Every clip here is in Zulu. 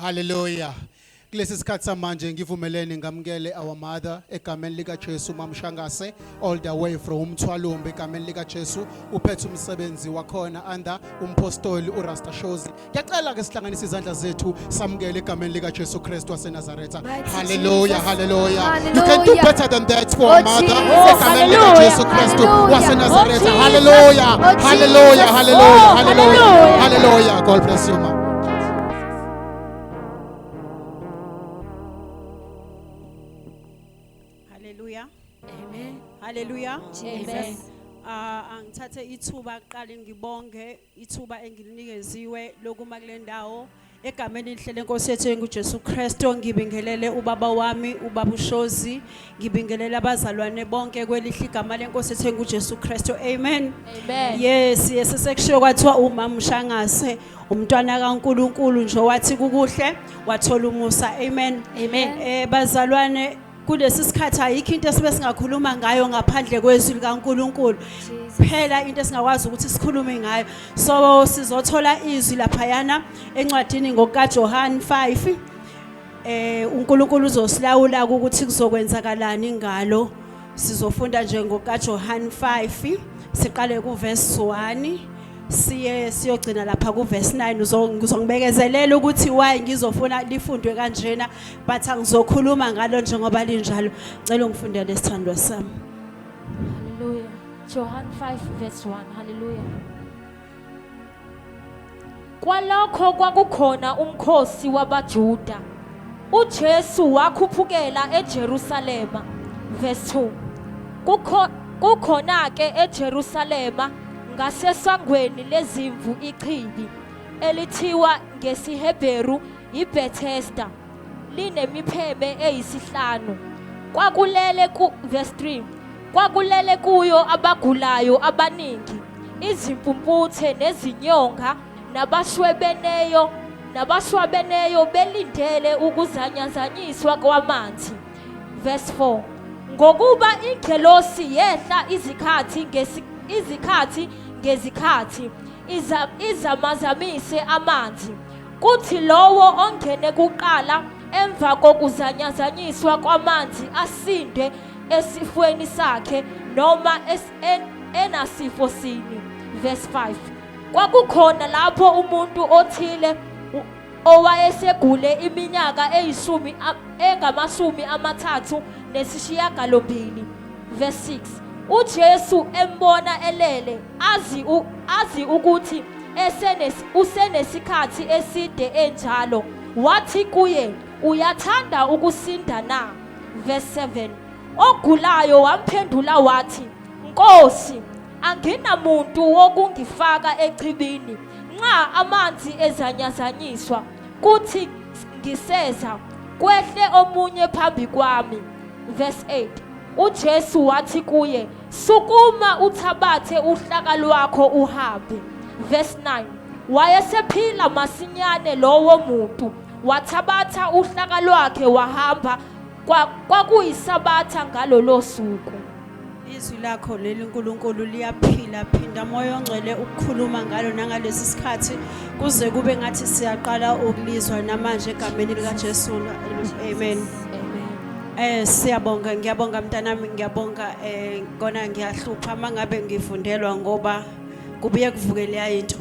Hallelujah. Kulesi sikhathi samanje ngivumelene ngamukele our mother egameni lika Jesu Mama Shangase all the way from Umthwalombe egameni lika Jesu uphethe umsebenzi wakhona under umpostoli uRasta Shozi. Ngiyacela ke sihlanganise izandla zethu samukele egameni lika Jesu Kristu waseNazaretha. Hallelujah, hallelujah. You can do better than that for our mother egameni lika Jesu Kristu waseNazaretha. Hallelujah, hallelujah, hallelujah, hallelujah, hallelujah. God bless you, Mama. Hallelujah. Amen. Angithathe ithuba aqale ngibonge ithuba engilinikezwe lokuma kule ndawo egameni elihle lenkosi yethu uJesu Kristu. Ngibingelele ubaba wami ubaba uShozi, ngibingelele abazalwane bonke kwelihle igama lenkosi yethu uJesu Kristu. Amen. Amen. Yes, sekushiwo kwathiwa umama Shangase umntwana kaNkulunkulu nje wathi kukuhle wathola umusa. Amen. Amen. Bazalwane, kulesi sikhathi ayikho into esibe singakhuluma ngayo ngaphandle kwezwi likaNkulunkulu. Phela into esingakwazi ukuthi sikhulume ngayo. So sizothola izwi lapha yana encwadini ngokaJohn 5. uNkulunkulu uzosilawula ukuthi kuzokwenzakalani ngalo. Sizofunda nje ngokaJohn 5 siqale kuverse 1 siyogcina lapha kuverse 9. Ngizongibekezelela ukuthi why ngizofuna lifundwe kanjena, but angizokhuluma ngalo njengoba linjalo. Ngicela ungifundele isithandwa sami. Hallelujah. John 5 verse 1. Hallelujah. Kwalokho kwakukhona umkhosi wabaJuda. uJesu wakhuphukela eJerusalema. Verse 2. Kukhona ke eJerusalema ngasesangweni lezimvu ichibi elithiwa ngesiHebheru iBethesda, linemipheme eyisihlanu. Kwakulele verse 3. Kwakulele kuyo abagulayo abaningi, izimpumputhe nezinyonga nabashwabeneyo belindele ukuzanyazanyiswa kwamanzi. Verse 4. Ngokuba ingelosi yehla izikhathi ngezikhathi izamazamise amanzi, kuthi lowo ongene kuqala emva kokuzanyazanyiswa kwamanzi asinde esifweni sakhe noma enasifo sini. Verse 5. Kwakukhona lapho umuntu othile owayesegule iminyaka engamashumi amathathu nesishiyagalombili. Verse 6. uJesu embona elele, azi ukuthi usenesikhathi eside enjalo, wathi kuye, uyathanda ukusinda na? Verse 7. Ogulayo wamphendula wathi, Nkosi, anginamuntu wokungifaka echibini nxa amanzi ezanyazanyiswa, kuthi ngiseza kwehle omunye phambi kwami. Verse 8. uJesu wathi kuye, sukuma uthabathe uhlaka lwakho uhambe. Verse 9. Wayesephila masinyane lowo muntu, wathabatha uhlaka lwakhe wahamba. Kwakuyisabatha ngalolo suku. Izwi lakho leli uNkulunkulu liyaphila, phinda moya ongcwele ukukhuluma ngalo nangalesi sikhathi kuze kube ngathi siyaqala ukulizwa namanje egameni likaJesu. Amen. Siyabonga, ngiyabonga mntanami, ngiyabonga ngona ngiyahlupha mangabe ngifundelwa ngoba kubuye kuvukele yayinto.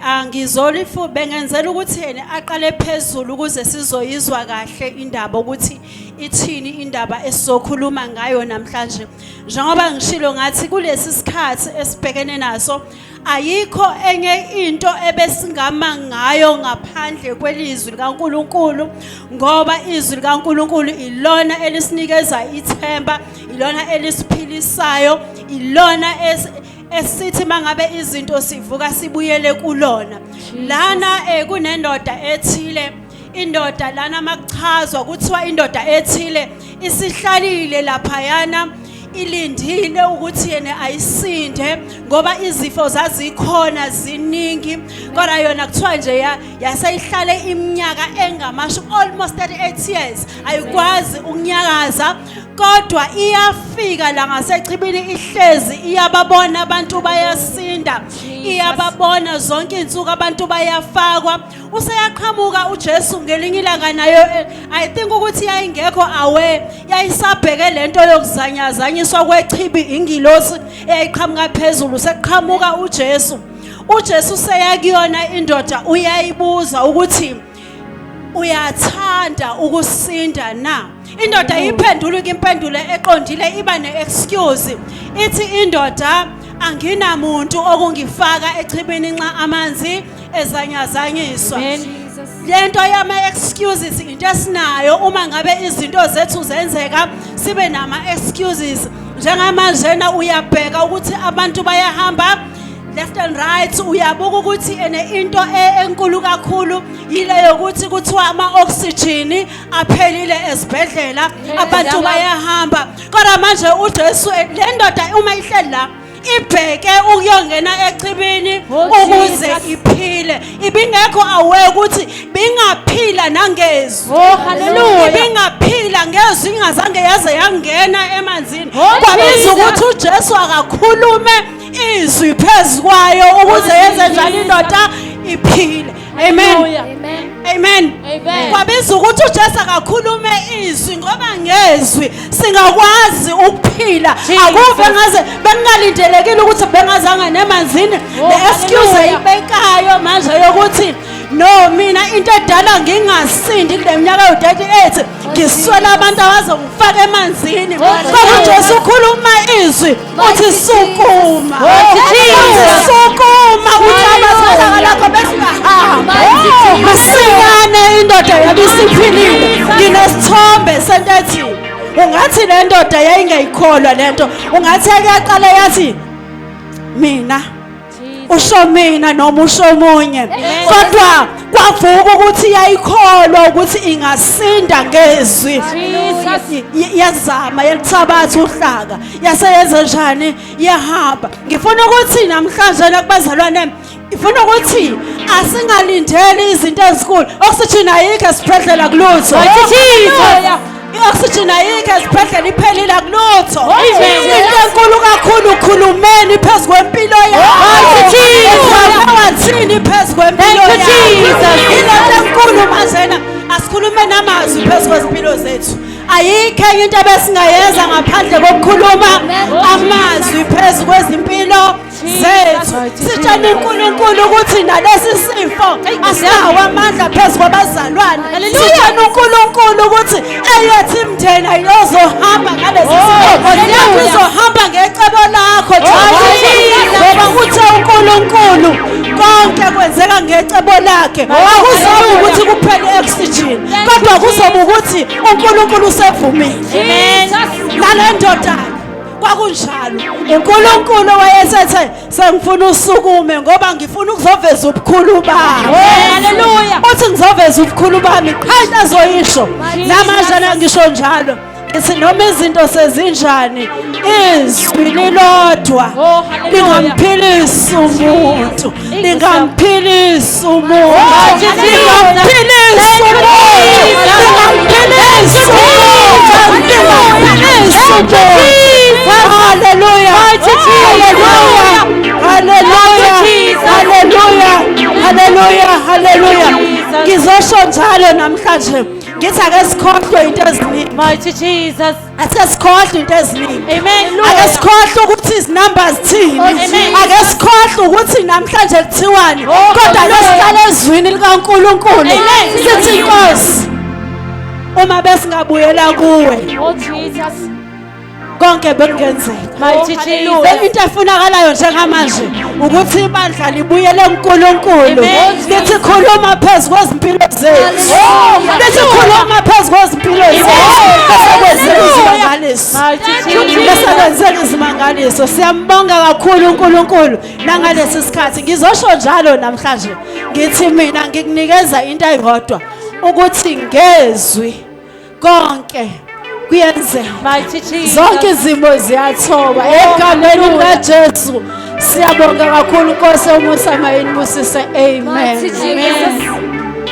Angizoli futhi bengenzela ukuthi yena aqale phezulu ukuze sizoyizwa kahle indaba ukuthi ithini indaba esizokhuluma ngayo namhlanje. Njengoba ngishilo ngathi kulesi sikhathi esibhekene naso ayikho enye into ebesingama ngayo ngaphandle kwelizwi likaNkulunkulu, ngoba izwi likaNkulunkulu ilona elisinikeza ithemba, ilona elisiphilisayo, ilona esithi mangabe izinto sivuka sibuyele kulona. Lana kunendoda ethile, indoda lana makuchazwa kuthiwa indoda ethile isihlalile lapha yana ilindile ukuthi yena ayisinde ngoba izifo zazikhona ziningi kodwa yona kuthiwa nje yaseyihlale iminyaka engamashu almost 38 years ayikwazi ukunyakaza kodwa iyafika la ngasechibini ihlezi iyababona abantu bayasinda iyababona zonke insuku abantu bayafakwa useyaqhamuka uJesu ngelinye ilanga nayo I think ukuthi yayingekho aware yayisabheke lento yokuzanyazanyiswa kwechibi ingilosi eyayiqhamuka phezulu seqhamuka uJesu seyakuyona indoda uyayibuza ukuthi uyathanda ukusinda na indoda iphendula impendulo eqondile iba neexcuse ithi indoda anginamuntu okungifaka echibini nxa amanzi ezanyazanyiswa lento yama excuses into esinayo uma ngabe izinto zethu zenzeka sibe nama excuses njengamanje uyabheka ukuthi abantu bayahamba left and right uyabuka ukuthi into enkulu kakhulu yileyo ukuthi kuthiwa ama-oxygen aphelile esibhedlela abantu bayahamba kodwa manje uJesu le ndoda uma ihleli la ibheke ukuyongena echibini ukuze iphile ibingekho aware ukuthi bingaphila nangezwi hallelujah bingaphila ngezwi ingazange yaze yangena emanzini kwabiza ukuthi uJesu akakhulume izwi phezukwayo ukuze yenze njalo indoda iphile amen amen kwabiza ukuthi uJesu akakhulume izwi ngoba ngezwi singakwazi ukuphila akuve ngaze bengalindelekile ukuthi bengazanga nemanzini le-excuse ayibekayo manje yokuthi no mina into edala ngingasindi kule minyaka yo-38 ngiswela abantu abazongifaka emanzini kodwa uJesu ukhuluma izwi uthi sukuma sukuma uthi abazalaka lakho besingahamba masinyane indoda yabisiphilile nginesithombe sentethi ungathi le ndoda yayingayikholwa lento ungathi yaqala yathi mina usho mina noma usho omunye kodwa kwavuka ukuthi yayikholwa ukuthi ingasinda ngezwi yazama yalithabatha uhlaka yaseyenza njani yahamba ngifuna ukuthi namhlanje nakubazalwane ifuna ukuthi asingalindeli izinto ezinkulu oxygen ayikho esibhedlela kulutho i-oxygen ayikho esibhedlela iphelile kulutho into enkulu kakhulu ukhulumeni phezu kwempilo yakho phezu kwempilo yakho ilento enkulu mazena asikhulume namazwi phezu kwezimpilo zethu ayikho enye into abesingayenza ngaphandle kokukhuluma amazwi phezu kwezimpilo zethu sitshela uNkulunkulu ukuthi nalesi sifo asinawo amandla phezu kwabazalwane sitshela uNkulunkulu ukuthi eyethi imndeni ayizohamba ngalesi sifo izohamba ngecebo lakho ngoba kuthe uNkulunkulu konke kwenzeka ngecebo lakhe akuzoba ukuthi kuphele oxygen kodwa kuzoba ukuthi uNkulunkulu usevumile nale ndoda kwakunjalo uNkulunkulu wayesethe sengifuna usukume ngoba ngifuna ukuzoveza ubukhulu bami haleluya uthi ngizoveza ubukhulu bami qha azoyisho namanje ngisho njalo ithi noma izinto sezinjani izwi lilodwa lingamphilisi umuntu lingamphilisi umuntu lingamphilisi hallelujah hallelujah hallelujah ngizosho njalo namhlanje ngithi ake sikhohlwe into eziningi mighty Jesus ake sikhohlwe into eziningi amen ake sikhohlwe ukuthi izinumbers thini ake sikhohlwe ukuthi namhlanje kuthiwani kodwa lesihlala ezwini likaNkulunkulu sithi Nkosi uma besingabuyela kuwe oh Jesus konke bekungenzeka mighty Jesus into efunakalayo njengamanje ukuthi ibandla libuyele kuNkulunkulu lithi khuluma phezu kwezimpilo zethu lithi khuluma phezu kwezimpilo zethu besebenzele izimangaliso siyambonga kakhulu uNkulunkulu nangalesi sikhathi ngizosho njalo namhlanje ngithi mina ngikunikeza into eyodwa ukuthi ngezwi konke kuyenzeka. Mighty Jesus. Zonke izimo ziyathoba egameni likaJesu. Siyabonga kakhulu Nkosi yomusa mayini busise. Amen. Mighty Jesus.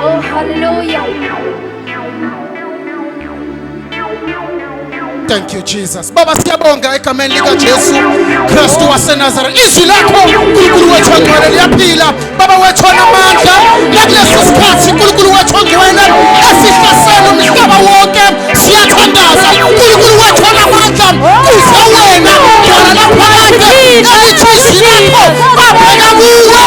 Oh, hallelujah. Thank you Jesus. Baba siyabonga egameni likaJesu Kristu waseNazareth. Izwi lakho uNkulunkulu wethu ongcwele liyaphila. Baba wethu onamandla lakulesi sikhathi uNkulunkulu wethu ongcwele esihlasela umhlaba wonke siyathandaza. uNkulunkulu wethu onamandla kuze wena khona laphakade ukuthi izwi lakho abheka kuwe.